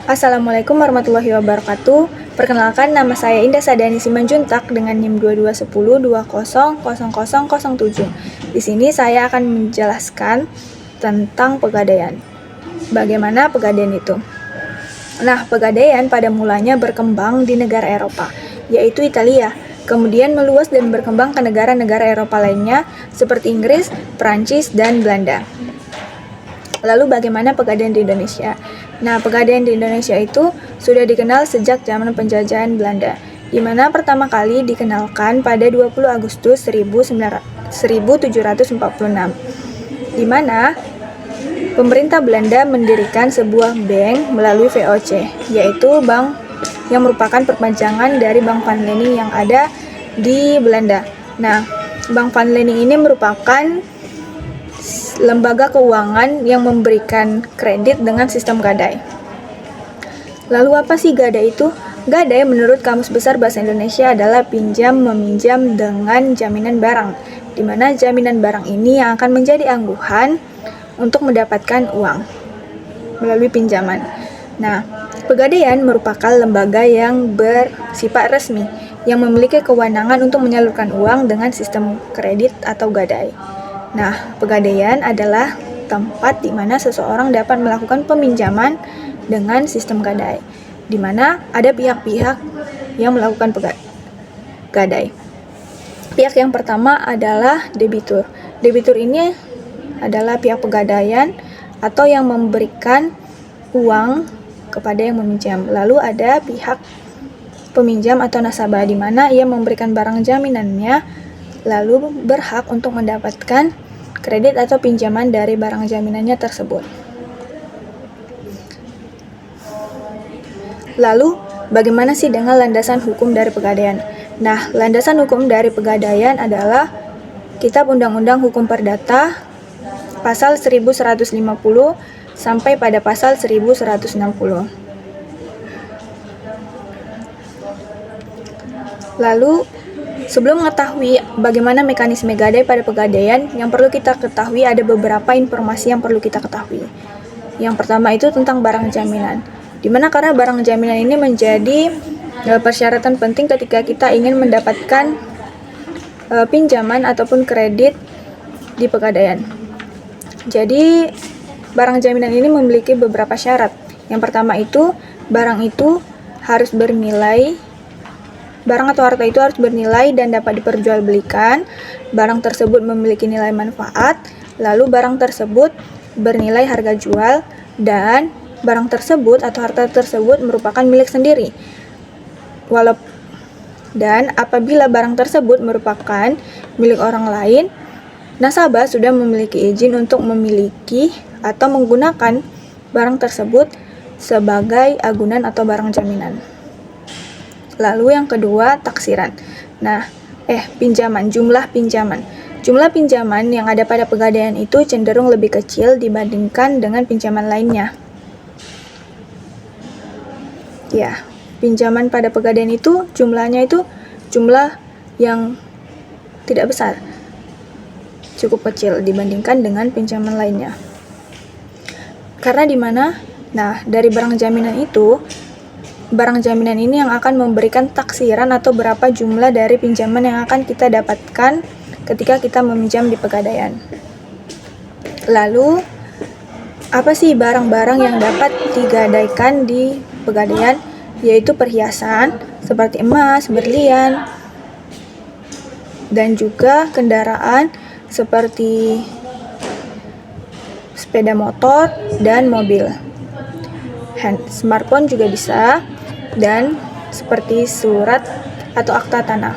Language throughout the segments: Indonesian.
Assalamualaikum warahmatullahi wabarakatuh. Perkenalkan, nama saya Indah Sadani Simanjuntak dengan NIM 2210200007. Di sini saya akan menjelaskan tentang Pegadaian. Bagaimana Pegadaian itu? Nah, Pegadaian pada mulanya berkembang di negara Eropa, yaitu Italia. Kemudian meluas dan berkembang ke negara-negara Eropa lainnya seperti Inggris, Prancis, dan Belanda. Lalu bagaimana Pegadaian di Indonesia? Nah, Pegadaian di Indonesia itu sudah dikenal sejak zaman penjajahan Belanda, di mana pertama kali dikenalkan pada 20 Agustus 1746, di mana pemerintah Belanda mendirikan sebuah bank melalui VOC, yaitu bank yang merupakan perpanjangan dari Bank Van Lening yang ada di Belanda. Nah, Bank Van Lening ini merupakan lembaga keuangan yang memberikan kredit dengan sistem gadai. Lalu apa sih gadai itu? Gadai menurut Kamus Besar Bahasa Indonesia adalah pinjam-meminjam dengan jaminan barang, di mana jaminan barang ini yang akan menjadi angguhan untuk mendapatkan uang melalui pinjaman. Nah, Pegadaian merupakan lembaga yang bersifat resmi, yang memiliki kewenangan untuk menyalurkan uang dengan sistem kredit atau gadai. Nah, Pegadaian adalah tempat di mana seseorang dapat melakukan peminjaman dengan sistem gadai, di mana ada pihak-pihak yang melakukan gadai. Pihak yang pertama adalah debitur. Debitur ini adalah pihak Pegadaian atau yang memberikan uang kepada yang meminjam. Lalu ada pihak peminjam atau nasabah, di mana ia memberikan barang jaminannya lalu berhak untuk mendapatkan kredit atau pinjaman dari barang jaminannya tersebut. Lalu, bagaimana sih dengan landasan hukum dari Pegadaian? Nah, landasan hukum dari Pegadaian adalah Kitab Undang-Undang Hukum Perdata pasal 1150 sampai pada pasal 1160. Lalu, sebelum mengetahui bagaimana mekanisme gadai pada Pegadaian, yang perlu kita ketahui ada beberapa informasi yang perlu kita ketahui. Yang pertama itu tentang barang jaminan, di mana karena barang jaminan ini menjadi persyaratan penting ketika kita ingin mendapatkan pinjaman ataupun kredit di Pegadaian. Jadi, barang jaminan ini memiliki beberapa syarat. Yang pertama itu, barang atau harta itu harus bernilai dan dapat diperjualbelikan. Barang tersebut memiliki nilai manfaat, lalu barang tersebut bernilai harga jual, dan barang tersebut atau harta tersebut merupakan milik sendiri. Dan apabila barang tersebut merupakan milik orang lain, nasabah sudah memiliki izin untuk memiliki atau menggunakan barang tersebut sebagai agunan atau barang jaminan. Lalu yang kedua, taksiran. Jumlah pinjaman. Jumlah pinjaman yang ada pada Pegadaian itu cenderung lebih kecil dibandingkan dengan pinjaman lainnya. Ya, pinjaman pada Pegadaian itu jumlahnya itu jumlah yang tidak besar, cukup kecil dibandingkan dengan pinjaman lainnya. Karena dari barang jaminan ini yang akan memberikan taksiran atau berapa jumlah dari pinjaman yang akan kita dapatkan ketika kita meminjam di Pegadaian. Lalu, apa sih barang-barang yang dapat digadaikan di Pegadaian? Yaitu perhiasan seperti emas, berlian, dan juga kendaraan seperti sepeda motor dan mobil. Smartphone juga bisa, dan seperti surat atau akta tanah.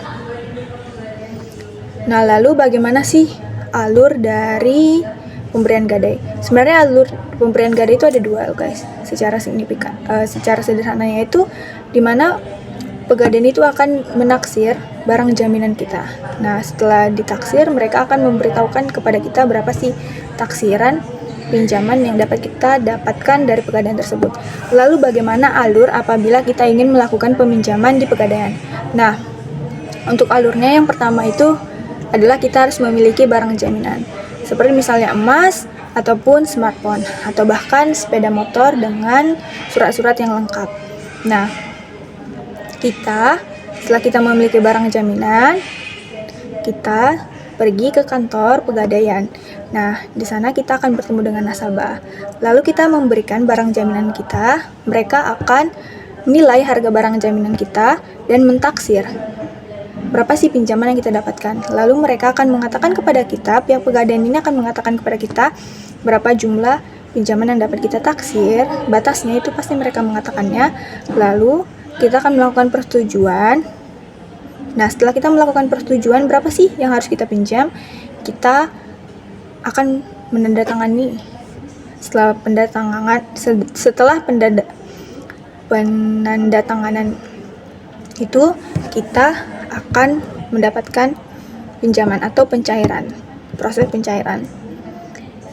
Nah, lalu bagaimana sih alur dari pemberian gadai? Sebenarnya alur pemberian gadai itu ada dua, guys. Secara sederhananya itu di mana Pegadaian itu akan menaksir barang jaminan kita. Nah, setelah ditaksir, mereka akan memberitahukan kepada kita berapa sih taksiran pinjaman yang dapat kita dapatkan dari Pegadaian tersebut. Lalu bagaimana alur apabila kita ingin melakukan peminjaman di Pegadaian? Nah, untuk alurnya yang pertama itu adalah kita harus memiliki barang jaminan. Seperti misalnya emas, ataupun smartphone, atau bahkan sepeda motor dengan surat-surat yang lengkap. Nah, setelah kita memiliki barang jaminan, kita pergi ke kantor pegadaian. Nah, di sana kita akan bertemu dengan nasabah. Lalu kita memberikan barang jaminan kita, mereka akan menilai harga barang jaminan kita dan mentaksir berapa sih pinjaman yang kita dapatkan. Lalu mereka akan mengatakan kepada kita, pihak pegadaian ini akan mengatakan kepada kita berapa jumlah pinjaman yang dapat kita taksir, batasnya itu pasti mereka mengatakannya. Lalu kita akan melakukan persetujuan. Nah, setelah kita melakukan persetujuan, berapa sih yang harus kita pinjam? Kita akan menandatangani. Setelah penandatanganan itu, kita akan mendapatkan pinjaman atau proses pencairan.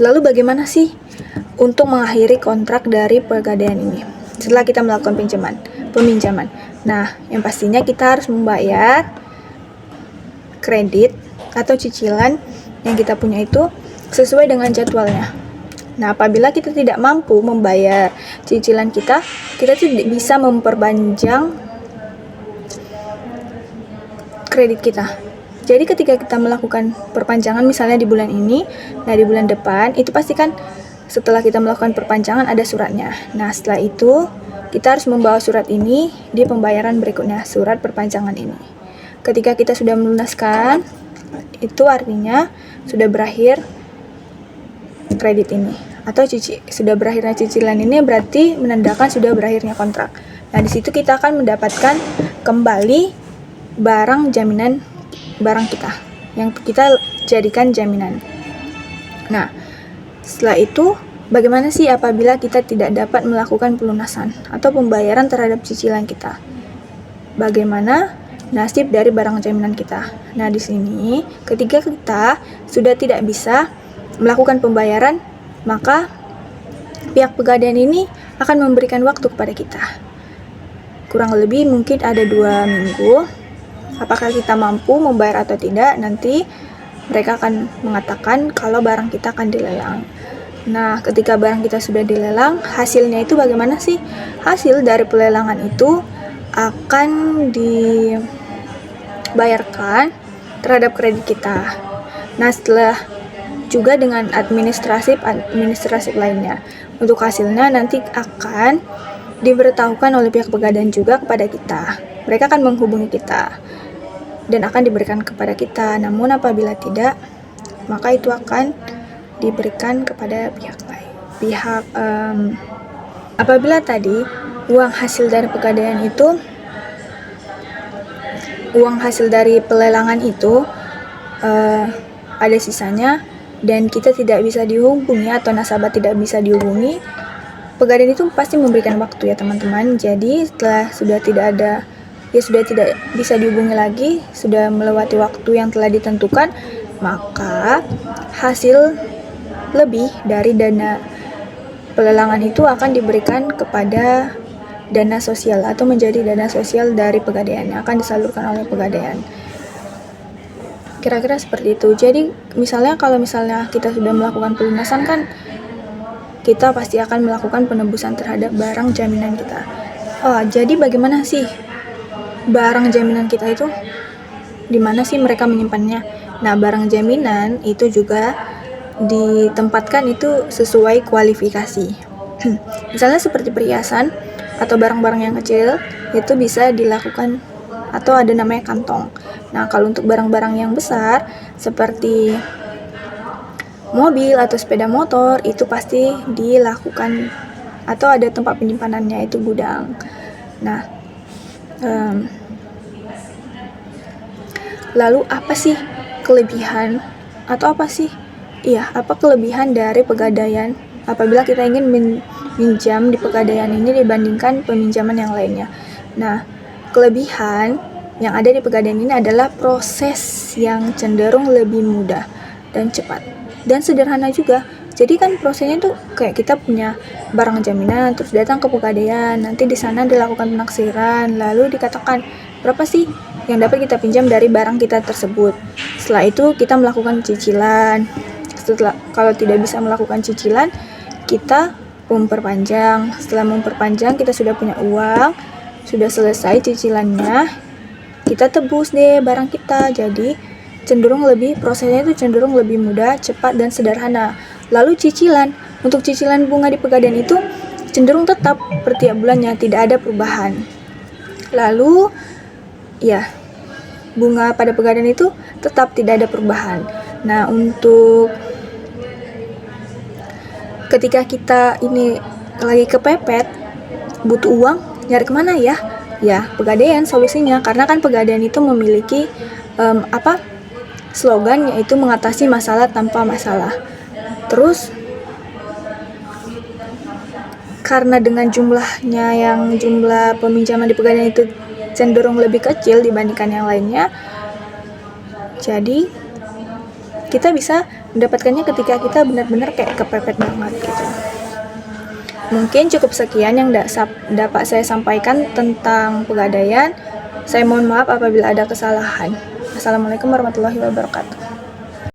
Lalu bagaimana sih untuk mengakhiri kontrak dari pegadaian ini setelah kita melakukan peminjaman? Nah, yang pastinya kita harus membayar kredit atau cicilan yang kita punya itu sesuai dengan jadwalnya. Nah, apabila kita tidak mampu membayar cicilan kita tidak bisa memperpanjang kredit kita. Jadi ketika kita melakukan perpanjangan misalnya di bulan ini, nah di bulan depan itu pastikan setelah kita melakukan perpanjangan ada suratnya. Nah, setelah itu kita harus membawa surat ini di pembayaran berikutnya, surat perpanjangan ini. Ketika kita sudah melunaskan, itu artinya sudah berakhir kredit ini, atau sudah berakhirnya cicilan ini berarti menandakan sudah berakhirnya kontrak. Nah, di situ kita akan mendapatkan kembali barang kita yang kita jadikan jaminan. Nah, setelah itu bagaimana sih apabila kita tidak dapat melakukan pelunasan atau pembayaran terhadap cicilan kita? Bagaimana nasib dari barang jaminan kita? Nah, di sini ketika kita sudah tidak bisa melakukan pembayaran, maka pihak pegadaian ini akan memberikan waktu kepada kita. Kurang lebih mungkin ada 2 minggu. Apakah kita mampu membayar atau tidak, nanti mereka akan mengatakan kalau barang kita akan dilelang. Nah, ketika barang kita sudah dilelang, hasilnya itu bagaimana sih? Hasil dari pelelangan itu akan dibayarkan terhadap kredit kita. Nah, setelah juga dengan administrasi lainnya. Untuk hasilnya nanti akan diberitahukan oleh pihak pegadaian juga kepada kita. Mereka akan menghubungi kita dan akan diberikan kepada kita. Namun apabila tidak, maka itu akan diberikan kepada pihak lain. Apabila tadi uang hasil dari pelelangan itu ada sisanya dan kita tidak bisa dihubungi atau nasabah tidak bisa dihubungi, pegadaian itu pasti memberikan waktu ya teman-teman. Jadi setelah sudah tidak bisa dihubungi lagi, sudah melewati waktu yang telah ditentukan, maka hasil lebih dari dana pelelangan itu akan diberikan kepada dana sosial atau menjadi dana sosial dari pegadaian yang akan disalurkan oleh pegadaian. Kira-kira seperti itu. Jadi kalau misalnya kita sudah melakukan pelunasan kan, kita pasti akan melakukan penebusan terhadap barang jaminan kita. Jadi bagaimana sih barang jaminan kita itu? Di mana sih mereka menyimpannya? Nah, barang jaminan itu juga ditempatkan itu sesuai kualifikasi. Misalnya seperti perhiasan atau barang-barang yang kecil itu bisa dilakukan atau ada namanya kantong. Nah, kalau untuk barang-barang yang besar seperti mobil atau sepeda motor itu pasti dilakukan atau ada tempat penyimpanannya, itu gudang. Nah, lalu apa sih kelebihan atau apa kelebihan dari pegadaian apabila kita ingin meminjam di pegadaian ini dibandingkan peminjaman yang lainnya? Nah, kelebihan yang ada di pegadaian ini adalah proses yang cenderung lebih mudah dan cepat dan sederhana juga. Jadi kan prosesnya tuh kayak kita punya barang jaminan, terus datang ke pegadaian, nanti di sana dilakukan penaksiran, lalu dikatakan berapa sih yang dapat kita pinjam dari barang kita tersebut. Setelah itu kita melakukan cicilan. kalau tidak bisa melakukan cicilan, kita memperpanjang. Setelah memperpanjang, kita sudah punya uang, sudah selesai cicilannya, kita tebus deh barang kita. Jadi prosesnya itu cenderung lebih mudah, cepat, dan sederhana. Lalu untuk cicilan bunga di Pegadaian itu cenderung tetap per tiap bulannya, tidak ada perubahan. Lalu ya, bunga pada Pegadaian itu tetap tidak ada perubahan. Nah, untuk ketika kita ini lagi kepepet, butuh uang, nyari kemana ya? Ya, Pegadaian solusinya, karena kan Pegadaian itu memiliki slogan, yaitu mengatasi masalah tanpa masalah. Terus karena dengan jumlah peminjaman di Pegadaian itu cenderung lebih kecil dibandingkan yang lainnya, jadi kita bisa mendapatkannya ketika kita benar-benar kayak kepepet banget gitu. Mungkin cukup sekian yang dapat saya sampaikan tentang Pegadaian. Saya mohon maaf apabila ada kesalahan. Assalamualaikum warahmatullahi wabarakatuh.